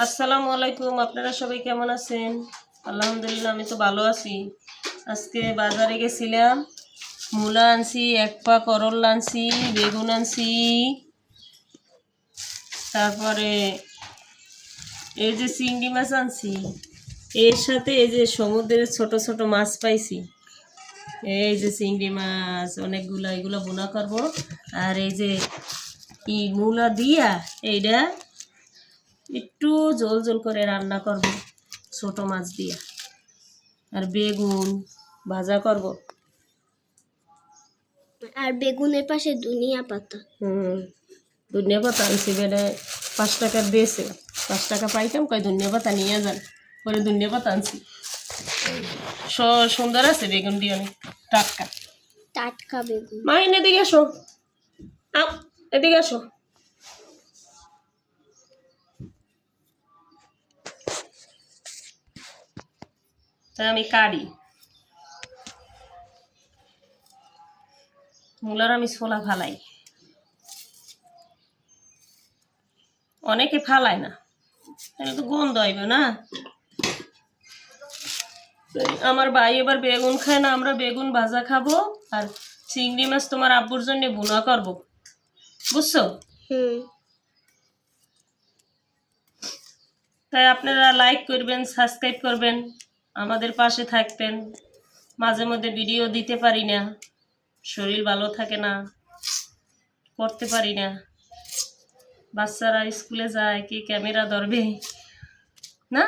আসসালামু আলাইকুম। আপনারা সবাই কেমন আছেন? আলহামদুলিল্লাহ, আমি তো ভালো আছি। আজকে বাজারে গেছিলাম, মূলা আনছি, এক পা করলা আনছি, বেগুন আনছি, তারপরে এই যে চিংড়ি মাছ আনছি, এর সাথে এই যে সমুদ্রের ছোট ছোট মাছ পাইছি। এই যে চিংড়ি মাছ অনেকগুলো, এগুলো বোনা করবো। আর এই যে মূলা দিয়া এইটা একটু ঝোল ঝোল করে রান্না করব ছোট মাছ দিয়া। আর বেগুন ভাজা করব। আর বেগুনের পাশে ধনিয়া পাতা। ধনিয়া পাতা আনছি, বেড়ে 5 টাকা দিয়েছে। 5 টাকা পাইতাম, কয় ধনিয়া পাতা নিয়ে যান, পরে ধনিয়া পাতা আনছি। সুন্দর আছে বেগুন দিয়ে, অনেক টাটকা টাটকা বেগুন। মাইন এদিকে আসো, আও এদিকে আসো। তা আমি কারি মূলার আমি ছোলা ফালাই, অনেকে ফালায় না, তাহলে তো গন্ধ হইবে না। আমার ভাই এবার বেগুন খায় না, আমরা বেগুন ভাজা খাবো। আর চিংড়ি মাছ তোমার আব্বুর জন্য ভুনা করবো, বুঝছো? তাই আপনারা লাইক করবেন, সাবস্ক্রাইব করবেন, আমাদের পাশে থাকবেন। মাঝে মধ্যে ভিডিও দিতে পারি না, শরীর ভালো থাকে না, করতে পারি না। বাচ্চারা স্কুলে যায়, কি ক্যামেরা ধরবে না?